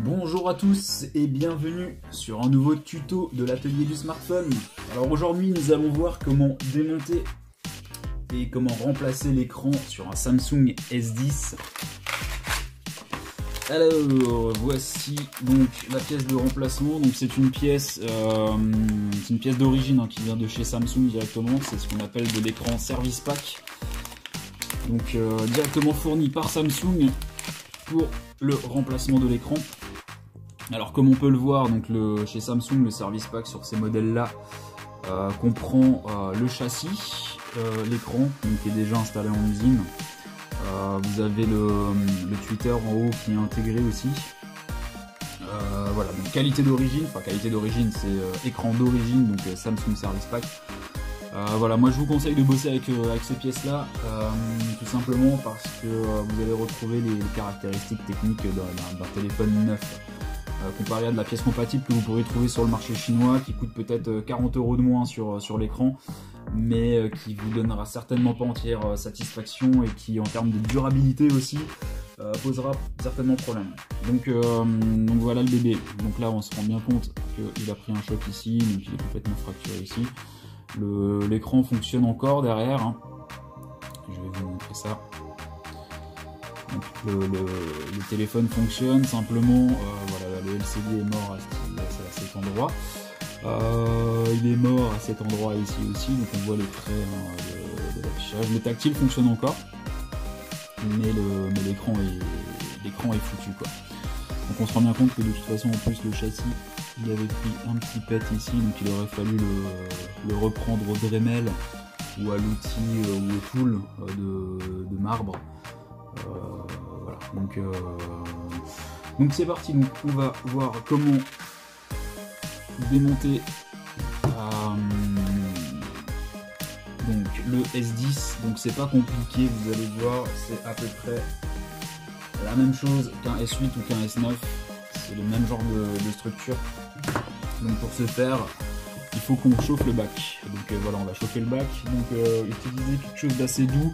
Bonjour à tous et bienvenue sur un nouveau tuto de l'atelier du smartphone. Alors aujourd'hui nous allons voir comment démonter et comment remplacer l'écran sur un Samsung S10. Alors voici donc la pièce de remplacement. Donc c'est une pièce d'origine qui vient de chez Samsung directement. C'est ce qu'on appelle de l'écran Service Pack. Donc directement fourni par Samsung pour le remplacement de l'écran. Alors comme on peut le voir, donc chez Samsung, le Service Pack sur ces modèles-là comprend le châssis, l'écran qui est déjà installé en usine. Vous avez le tweeter en haut qui est intégré aussi. Voilà, donc qualité d'origine, c'est écran d'origine, donc Samsung Service Pack. Voilà, moi je vous conseille de bosser avec ces pièces-là, tout simplement parce que vous allez retrouver les caractéristiques techniques d'un téléphone neuf. Comparé à de la pièce compatible que vous pourrez trouver sur le marché chinois qui coûte peut-être 40 € de moins sur l'écran, mais qui vous donnera certainement pas entière satisfaction et qui en termes de durabilité aussi posera certainement problème. Donc voilà le bébé. Donc là on se rend bien compte qu'il a pris un choc ici, donc il est complètement fracturé ici. L'écran fonctionne encore derrière, hein. Je vais vous montrer ça. Donc le téléphone fonctionne, simplement voilà, le LCD est mort à cet endroit. Il est mort à cet endroit ici aussi, donc on voit les traits de l'affichage. Le tactile fonctionne encore, mais l'écran est foutu quoi. Donc on se rend bien compte que de toute façon en plus le châssis il avait pris un petit pet ici, donc il aurait fallu le reprendre au Dremel ou à l'outil ou au tool de marbre. Voilà, donc c'est parti. Donc on va voir comment démonter donc le S10. Donc c'est pas compliqué, vous allez voir, c'est à peu près la même chose qu'un S8 ou qu'un S9, c'est le même genre de structure. Donc pour ce faire, il faut qu'on chauffe le bac. Donc voilà, on va chauffer le bac. Donc utilisez quelque chose d'assez doux,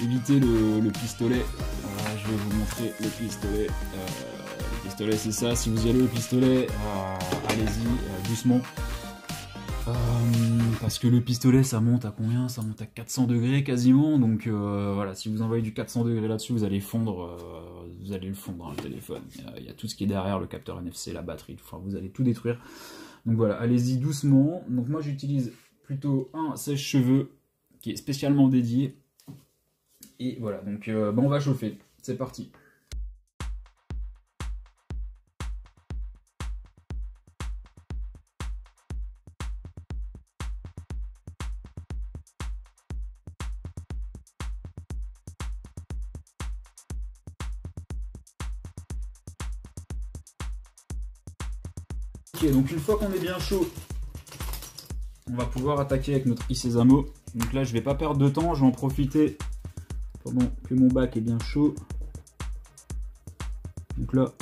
évitez le pistolet. Voilà, je vais vous montrer le pistolet. Le pistolet c'est ça, si vous y allez au pistolet, allez-y doucement. Parce que le pistolet ça monte à combien? Ça monte à 400 degrés quasiment, donc voilà, si vous envoyez du 400 degrés là-dessus, vous allez fondre, vous allez le fondre dans le téléphone. Il y a tout ce qui est derrière, le capteur NFC, la batterie, enfin, vous allez tout détruire. Donc voilà, allez-y doucement. Donc moi j'utilise plutôt un sèche-cheveux qui est spécialement dédié. Et voilà, donc on va chauffer, c'est parti. Ok, donc une fois qu'on est bien chaud, on va pouvoir attaquer avec notre iSesamo. Donc là je vais pas perdre de temps, je vais en profiter pendant que mon bac est bien chaud. Donc là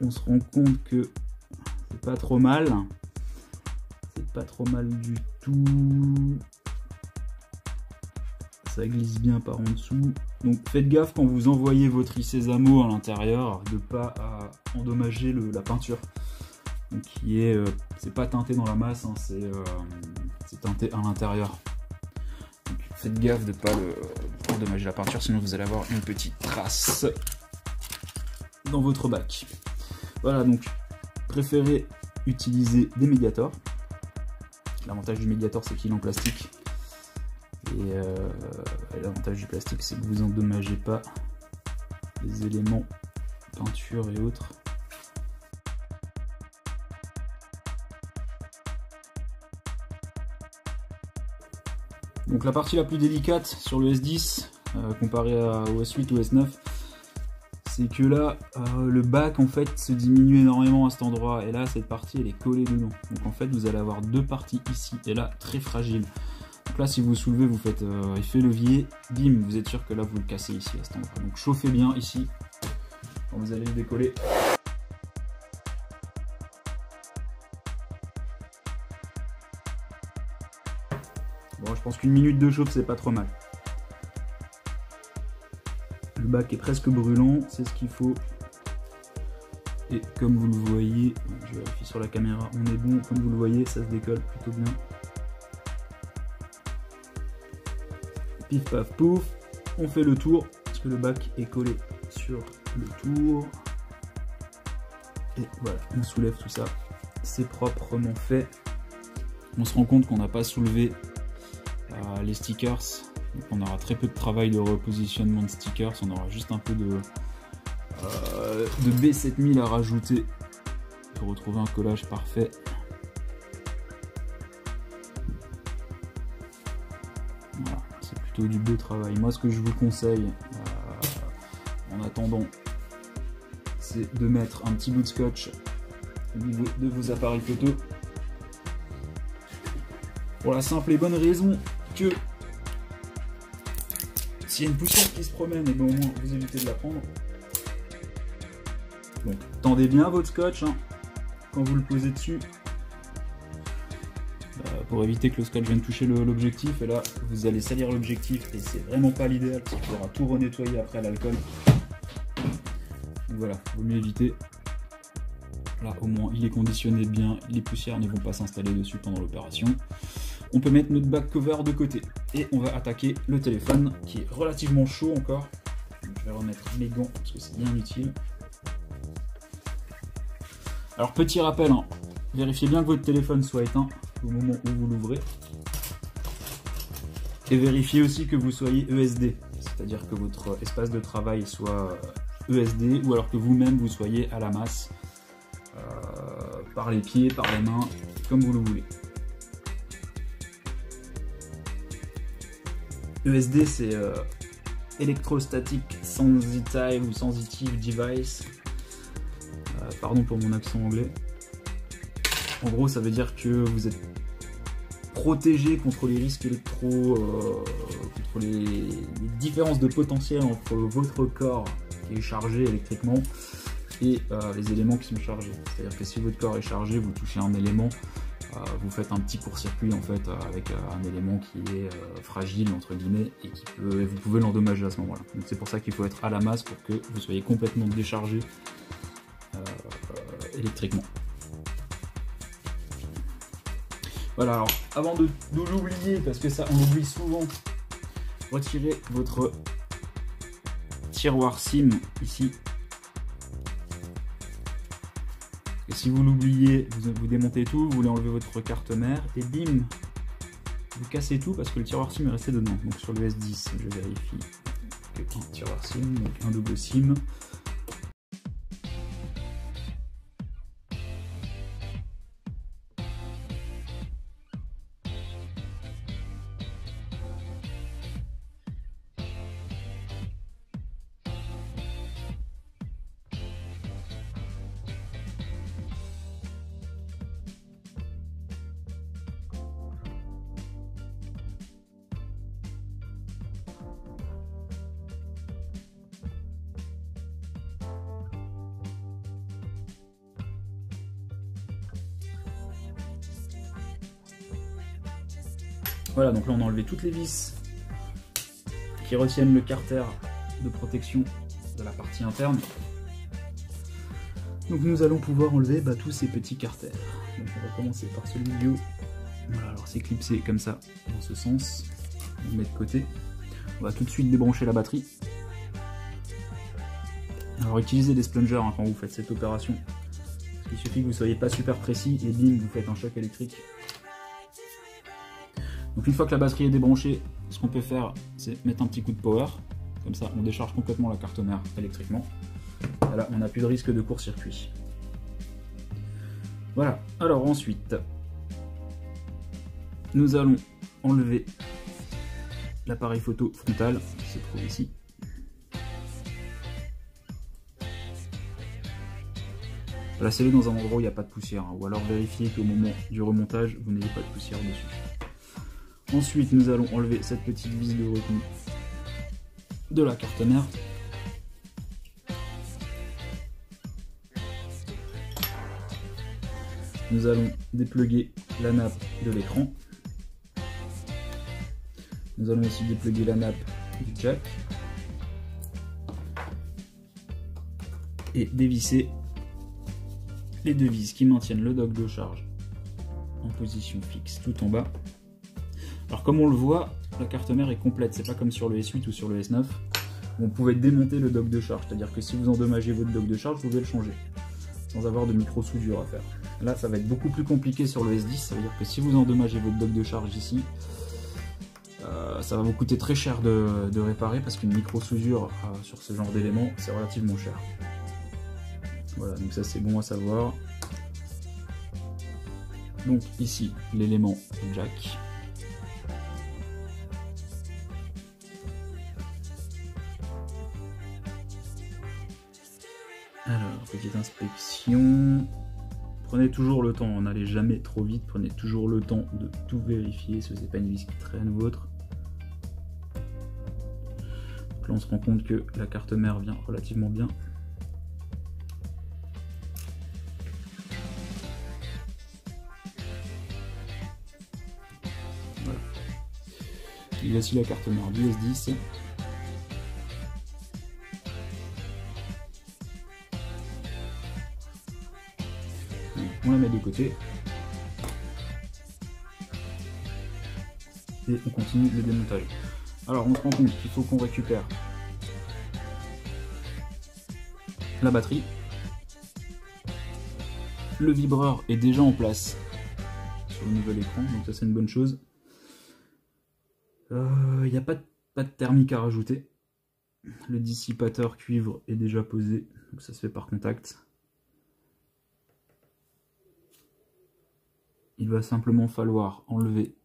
on se rend compte que c'est pas trop mal. C'est pas trop mal du tout. Ça glisse bien par en dessous. Donc faites gaffe quand vous envoyez votre iSesamo à l'intérieur de pas endommager la peinture. Donc c'est pas teinté dans la masse, hein, c'est teinté à l'intérieur. Donc faites gaffe de pas endommager la peinture, sinon vous allez avoir une petite trace dans votre bac. Voilà, donc préférez utiliser des Mediator. L'avantage du Mediator c'est qu'il est en plastique. Et l'avantage du plastique c'est que vous endommagez pas les éléments peinture et autres. Donc la partie la plus délicate sur le S10 comparé au S8 ou S9, c'est que là le bac en fait se diminue énormément à cet endroit, et là cette partie elle est collée dedans. Donc en fait vous allez avoir deux parties ici et là très fragiles. Donc là si vous soulevez, vous faites effet levier, bim, vous êtes sûr que là vous le cassez ici à cet endroit. Donc chauffez bien ici quand vous allez le décoller. Bon, je pense qu'une minute de chauffe c'est pas trop mal. Le bac est presque brûlant, c'est ce qu'il faut. Et comme vous le voyez, je vérifie sur la caméra, on est bon, comme vous le voyez, ça se décolle plutôt bien. Pif paf pouf, on fait le tour, parce que le bac est collé sur le tour. Et voilà, on soulève tout ça, c'est proprement fait. On se rend compte qu'on n'a pas soulevé les stickers, donc on aura très peu de travail de repositionnement de stickers, on aura juste un peu de B7000 à rajouter pour retrouver un collage parfait. Voilà, c'est plutôt du beau travail. Moi, ce que je vous conseille en attendant, c'est de mettre un petit bout de scotch au niveau de vos appareils photo, pour la simple et bonne raison que s'il y a une poussière qui se promène, et bien au moins vous évitez de la prendre. Donc, tendez bien votre scotch hein, quand vous le posez dessus, pour éviter que le scotch vienne toucher l'objectif. Et là, vous allez salir l'objectif et c'est vraiment pas l'idéal parce qu'il faudra tout renettoyer après à l'alcool. Donc voilà, vaut mieux éviter. Là, au moins, il est conditionné bien, les poussières ne vont pas s'installer dessus pendant l'opération. On peut mettre notre back cover de côté et on va attaquer le téléphone qui est relativement chaud encore. Donc, je vais remettre mes gants parce que c'est bien utile. Alors petit rappel, hein, vérifiez bien que votre téléphone soit éteint au moment où vous l'ouvrez. Et vérifiez aussi que vous soyez ESD, c'est-à-dire que votre espace de travail soit ESD ou alors que vous-même vous soyez à la masse, par les pieds, par les mains, comme vous le voulez. ESD c'est Electrostatic Sensitive ou Sensitive Device. Pardon pour mon accent anglais. En gros, ça veut dire que vous êtes protégé contre les risques électro, contre les différences de potentiel entre votre corps qui est chargé électriquement et les éléments qui sont chargés. C'est-à-dire que si votre corps est chargé, vous touchez un élément, vous faites un petit court-circuit en fait avec un élément qui est fragile entre guillemets et qui peut, vous pouvez l'endommager à ce moment-là. Donc c'est pour ça qu'il faut être à la masse pour que vous soyez complètement déchargé électriquement. Voilà, alors avant de l'oublier, parce que ça on l'oublie souvent, retirez votre tiroir SIM ici. Et si vous l'oubliez, vous démontez tout, vous voulez enlever votre carte mère et bim, vous cassez tout parce que le tiroir SIM est resté dedans. Donc sur le S10, je vérifie que un tiroir SIM, donc un double SIM. Voilà, donc là on a enlevé toutes les vis qui retiennent le carter de protection de la partie interne. Donc nous allons pouvoir enlever tous ces petits carters. Donc on va commencer par celui du haut. Voilà, alors c'est clipsé comme ça, dans ce sens. On le met de côté. On va tout de suite débrancher la batterie. Alors utilisez des splungers hein, quand vous faites cette opération. Il suffit que vous ne soyez pas super précis et bim, vous faites un choc électrique. Donc une fois que la batterie est débranchée, ce qu'on peut faire, c'est mettre un petit coup de power. Comme ça, on décharge complètement la carte mère électriquement. Et là, on n'a plus de risque de court-circuit. Voilà. Alors ensuite, nous allons enlever l'appareil photo frontal qui se trouve ici. Placez-le dans un endroit où il n'y a pas de poussière, hein, ou alors vérifiez qu'au moment du remontage, vous n'ayez pas de poussière dessus. Ensuite, nous allons enlever cette petite vis de retenue de la carte mère. Nous allons dépluguer la nappe de l'écran. Nous allons aussi dépluguer la nappe du jack. Et dévisser les deux vis qui maintiennent le dock de charge en position fixe tout en bas. Alors comme on le voit, la carte mère est complète, c'est pas comme sur le S8 ou sur le S9 où on pouvait démonter le dock de charge, c'est-à-dire que si vous endommagez votre dock de charge, vous pouvez le changer sans avoir de micro soudure à faire. Là ça va être beaucoup plus compliqué sur le S10, ça veut dire que si vous endommagez votre dock de charge ici, ça va vous coûter très cher de réparer parce qu'une micro soudure sur ce genre d'éléments c'est relativement cher. Voilà, donc ça c'est bon à savoir. Donc ici l'élément jack. Alors, petite inspection. Prenez toujours le temps, n'allez jamais trop vite, prenez toujours le temps de tout vérifier, ce n'est pas une vis qui traîne ou autre. Donc là on se rend compte que la carte mère vient relativement bien. Voilà. Et voici la carte mère du S10. On la met de côté et on continue le démontage. Alors on se rend compte qu'il faut qu'on récupère la batterie. Le vibreur est déjà en place sur le nouvel écran, donc ça c'est une bonne chose. Il n'y a pas de thermique à rajouter. Le dissipateur cuivre est déjà posé, donc ça se fait par contact. Il va simplement falloir enlever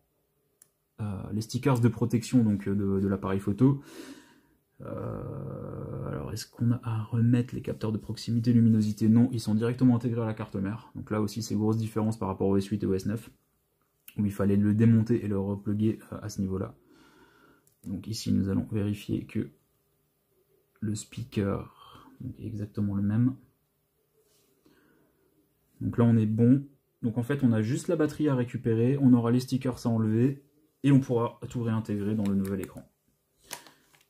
les stickers de protection donc de l'appareil photo. Alors est-ce qu'on a à remettre les capteurs de proximité luminosité? Non, ils sont directement intégrés à la carte mère. Donc là aussi c'est grosse différence par rapport au S8 et au S9 où il fallait le démonter et le repluguer à ce niveau là. Donc ici nous allons vérifier que le speaker est exactement le même. Donc là on est bon. Donc en fait on a juste la batterie à récupérer, on aura les stickers à enlever et on pourra tout réintégrer dans le nouvel écran.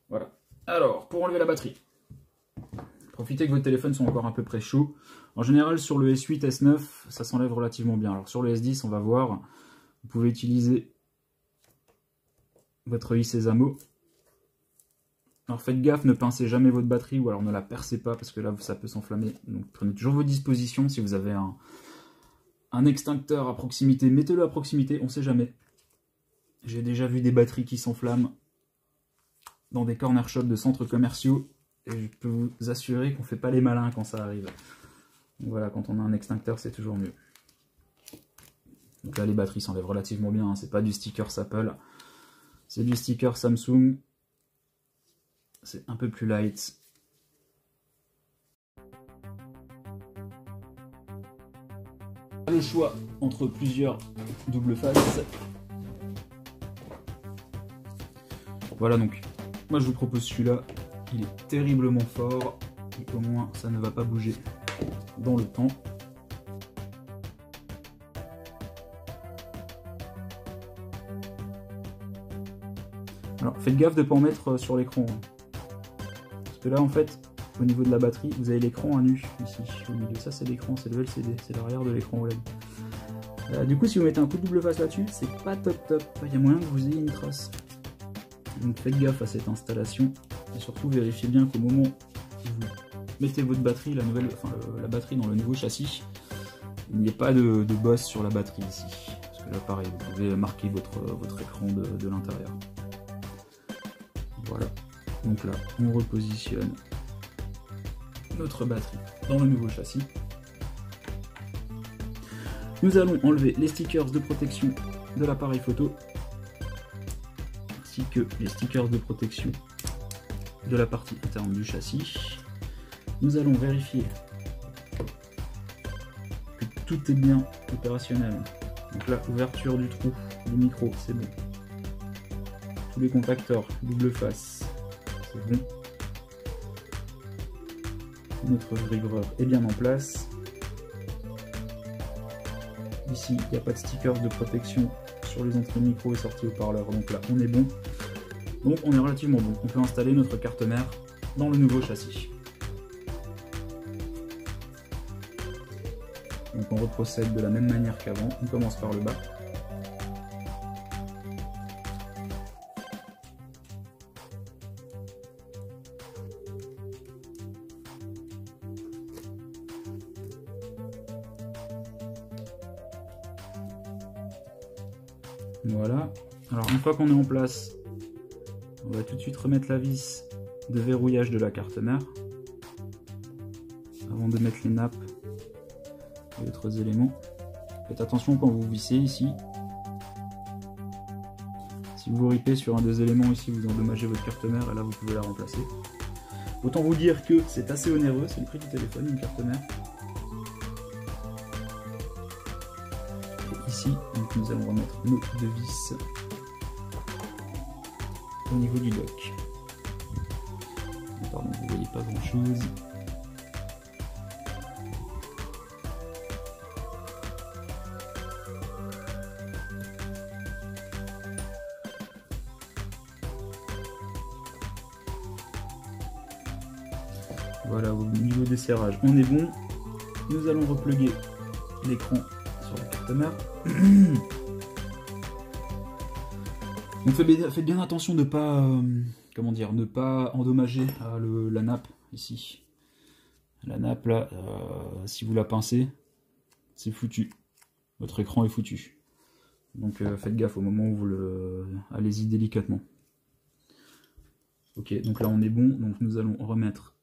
Voilà. Alors pour enlever la batterie, profitez que votre téléphone soit encore à peu près chaud. En général sur le S8, S9 ça s'enlève relativement bien. Alors sur le S10 on va voir, vous pouvez utiliser votre i-Sésamo. Alors faites gaffe, ne pincez jamais votre batterie ou alors ne la percez pas parce que là ça peut s'enflammer. Donc prenez toujours vos dispositions. Si vous avez un extincteur à proximité, mettez-le à proximité, on ne sait jamais. J'ai déjà vu des batteries qui s'enflamment dans des corner shops de centres commerciaux et je peux vous assurer qu'on ne fait pas les malins quand ça arrive. Donc voilà, quand on a un extincteur c'est toujours mieux. Donc là les batteries s'enlèvent relativement bien, hein. C'est pas du sticker Apple, c'est du sticker Samsung. C'est un peu plus light. Le choix entre plusieurs double faces. Voilà, donc moi je vous propose celui-là. Il est terriblement fort et au moins ça ne va pas bouger dans le temps. Alors faites gaffe de ne pas en mettre sur l'écran. Parce que là en fait, au niveau de la batterie, vous avez l'écran à nu ici au milieu. Ça c'est l'écran, c'est le LCD, c'est l'arrière de l'écran OLED. Du coup si vous mettez un coup de double face là-dessus, c'est pas top. Il y a moyen que vous ayez une trace. Donc faites gaffe à cette installation et surtout vérifiez bien qu'au moment où vous mettez votre batterie, la batterie dans le nouveau châssis, il n'y ait pas de bosse sur la batterie ici. Parce que là pareil, vous pouvez marquer votre écran de l'intérieur. Voilà, donc là on repositionne notre batterie dans le nouveau châssis. Nous allons enlever les stickers de protection de l'appareil photo ainsi que les stickers de protection de la partie interne du châssis. Nous allons vérifier que tout est bien opérationnel. Donc là, ouverture du trou du micro, c'est bon. Tous les contacteurs double face, c'est bon. Notre vibreur est bien en place. Ici, il n'y a pas de sticker de protection sur les entrées micro et sorties haut-parleurs, donc là on est bon. Donc on est relativement bon. On peut installer notre carte mère dans le nouveau châssis. Donc on reprocède de la même manière qu'avant, on commence par le bas. Voilà, alors une fois qu'on est en place, on va tout de suite remettre la vis de verrouillage de la carte mère avant de mettre les nappes et autres éléments. Faites attention quand vous vissez ici. Si vous ripez sur un des éléments ici, vous endommagez votre carte mère et là vous pouvez la remplacer. Autant vous dire que c'est assez onéreux, c'est le prix du téléphone, une carte mère. Et ici, donc, nous allons remettre nos deux vis au niveau du dock. Pardon, vous voyez pas grand chose. Voilà, au niveau des serrages, on est bon. Nous allons repluguer l'écran sur la carte mère. Donc faites bien attention de pas, comment dire, ne pas endommager la nappe ici. La nappe là, si vous la pincez, c'est foutu. Votre écran est foutu. Donc faites gaffe au moment où vous le... Allez-y délicatement. Ok, donc là on est bon. Donc nous allons remettre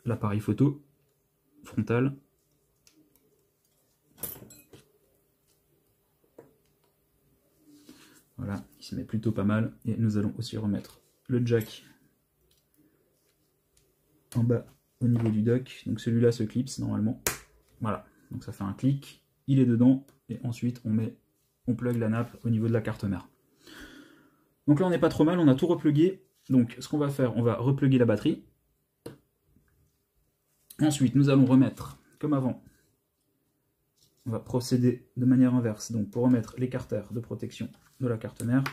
l'appareil photo frontal. Voilà, il se met plutôt pas mal. Et nous allons aussi remettre le jack en bas au niveau du dock. Donc celui-là se clipse normalement. Voilà, donc ça fait un clic, il est dedans. Et ensuite on plug la nappe au niveau de la carte mère. Donc là on n'est pas trop mal, on a tout replugué. Donc ce qu'on va faire, on va repluguer la batterie. Ensuite, nous allons remettre, comme avant, on va procéder de manière inverse. Donc pour remettre l'écarteur de protection de la carte mère.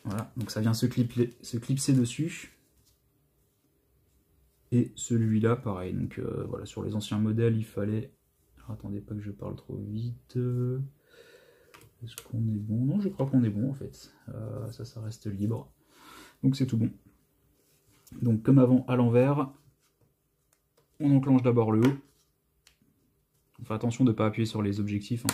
Voilà, donc ça vient se clipser dessus. Et celui-là, pareil. Donc voilà, sur les anciens modèles, il fallait... Alors, attendez pas que je parle trop vite. Est-ce qu'on est bon? Non, je crois qu'on est bon en fait. Ça reste libre. Donc c'est tout bon. Donc comme avant, à l'envers. On enclenche d'abord le haut. On fait attention de ne pas appuyer sur les objectifs.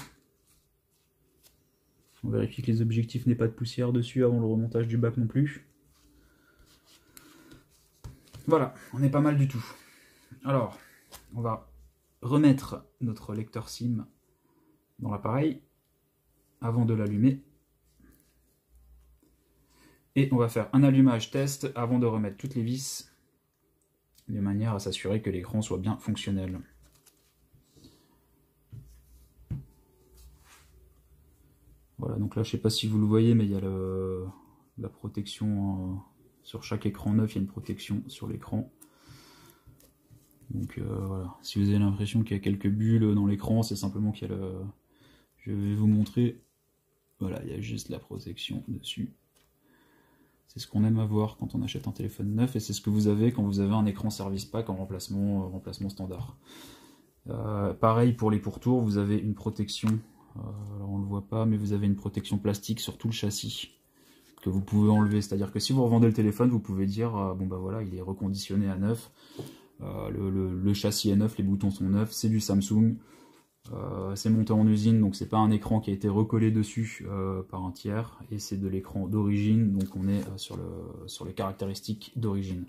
On vérifie que les objectifs n'aient pas de poussière dessus avant le remontage du bac non plus. Voilà, on est pas mal du tout. Alors, on va remettre notre lecteur SIM dans l'appareil avant de l'allumer. Et on va faire un allumage test avant de remettre toutes les vis, de manière à s'assurer que l'écran soit bien fonctionnel. Voilà, donc là je sais pas si vous le voyez, mais il y a la protection sur chaque écran neuf, il y a une protection sur l'écran. Donc voilà, si vous avez l'impression qu'il y a quelques bulles dans l'écran, c'est simplement qu'il y a je vais vous montrer, voilà, il y a juste la protection dessus. C'est ce qu'on aime avoir quand on achète un téléphone neuf, et c'est ce que vous avez quand vous avez un écran service pack en remplacement standard. Pareil pour les pourtours, vous avez une protection, alors on ne le voit pas, mais vous avez une protection plastique sur tout le châssis que vous pouvez enlever. C'est-à-dire que si vous revendez le téléphone, vous pouvez dire bon bah voilà, il est reconditionné à neuf, le châssis est neuf, les boutons sont neufs, c'est du Samsung. C'est monté en usine, donc c'est pas un écran qui a été recollé dessus par un tiers, et c'est de l'écran d'origine, donc on est sur les caractéristiques d'origine.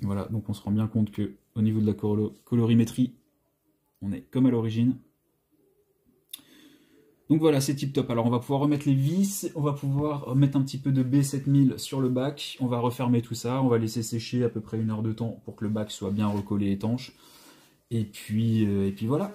Voilà, donc on se rend bien compte que au niveau de la colorimétrie, on est comme à l'origine. Donc voilà, c'est tip top. Alors on va pouvoir remettre les vis, on va pouvoir mettre un petit peu de B7000 sur le bac, on va refermer tout ça, on va laisser sécher à peu près 1 heure de temps pour que le bac soit bien recollé et étanche. Et puis voilà.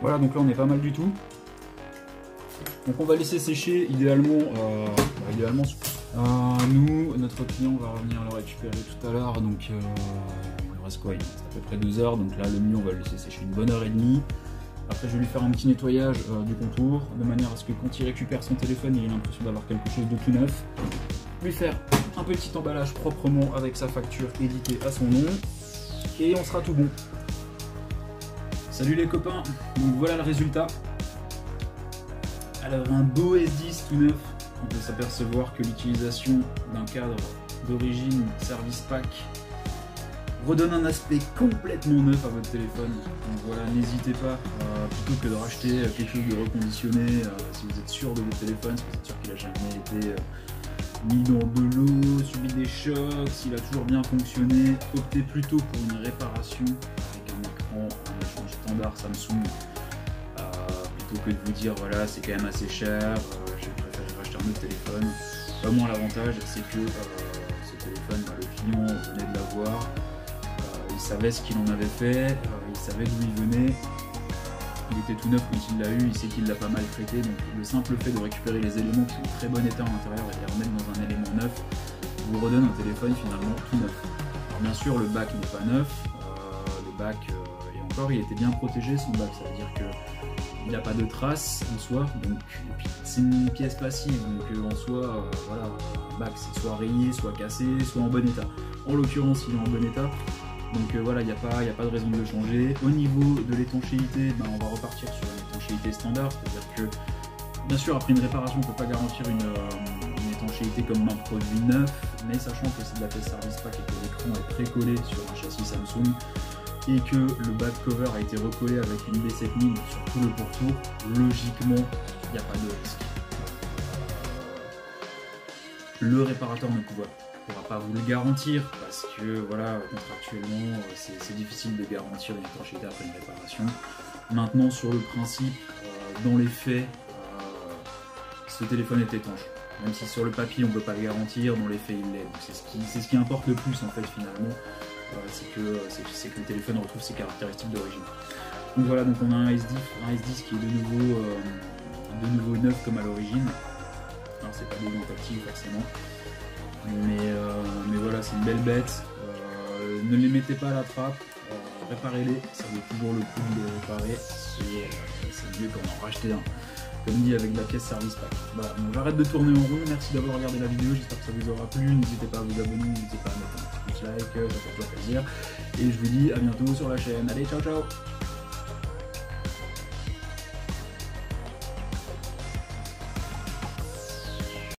Voilà, donc là on est pas mal du tout. Donc on va laisser sécher idéalement, nous, notre client va revenir le récupérer tout à l'heure, donc il nous reste quoi? Il reste à peu près 2 heures, donc là le mieux on va le laisser sécher une bonne heure et demie. Après je vais lui faire un petit nettoyage du contour, de manière à ce que quand il récupère son téléphone, il ait l'impression d'avoir quelque chose de tout neuf. Lui faire un petit emballage proprement avec sa facture éditée à son nom, et on sera tout bon. Salut les copains, donc voilà le résultat. Alors un beau S10 tout neuf, on peut s'apercevoir que l'utilisation d'un cadre d'origine Service Pack redonne un aspect complètement neuf à votre téléphone. Donc voilà, n'hésitez pas, plutôt que de racheter quelque chose de reconditionné, si vous êtes sûr de votre téléphone, si vous êtes sûr qu'il n'a jamais été mis dans de l'eau, subi des chocs, s'il a toujours bien fonctionné, optez plutôt pour une réparation avec un écran, un échange standard Samsung, plutôt que de vous dire voilà c'est quand même assez cher, j'ai préféré racheter un autre téléphone. Au moins l'avantage c'est que ce téléphone, le client venait de l'avoir, il savait ce qu'il en avait fait, il savait d'où il venait, il était tout neuf quand il l'a eu, il sait qu'il l'a pas mal traité, donc le simple fait de récupérer les éléments qui sont en très bon état à l'intérieur et les remettre dans un élément neuf vous redonne un téléphone finalement tout neuf. Alors bien sûr le bac n'est pas neuf, le bac et encore il était bien protégé son bac, ça veut dire que il n'a pas de traces en soi, donc c'est une pièce passive, donc en soi, voilà, un bac c'est soit rayé, soit cassé, soit en bon état. En l'occurrence il est en bon état, donc voilà, il n'y a pas de raison de le changer. Au niveau de l'étanchéité, on va repartir sur une étanchéité standard, c'est-à-dire que bien sûr après une réparation on ne peut pas garantir une étanchéité comme un produit neuf, mais sachant que c'est de la pièce Service Pack et que l'écran est précollé sur un châssis Samsung, et que le back cover a été recollé avec une B7000 sur tout le pourtour, logiquement, il n'y a pas de risque. Le réparateur ne pourra pas vous le garantir, parce que voilà, contractuellement, c'est difficile de garantir une étanchéité après une réparation. Maintenant, sur le principe, dans les faits, ce téléphone est étanche. Même si sur le papier on ne peut pas le garantir, dans les faits il l'est. C'est ce qui importe le plus en fait finalement. C'est que le téléphone retrouve ses caractéristiques d'origine. Donc voilà, donc on a un S10 qui est de nouveau neuf comme à l'origine. Alors c'est pas des gants tactiles forcément, mais voilà, c'est une belle bête. Ne les mettez pas à la trappe, réparez-les, ça vaut toujours le coup de les réparer, et c'est mieux qu'en racheter un. Comme dit avec la pièce Service Pack. Voilà, donc j'arrête de tourner en rond, merci d'avoir regardé la vidéo, j'espère que ça vous aura plu, n'hésitez pas à vous abonner, n'hésitez pas à mettre un petit like, ça fait toujours plaisir, et je vous dis à bientôt sur la chaîne, allez ciao ciao.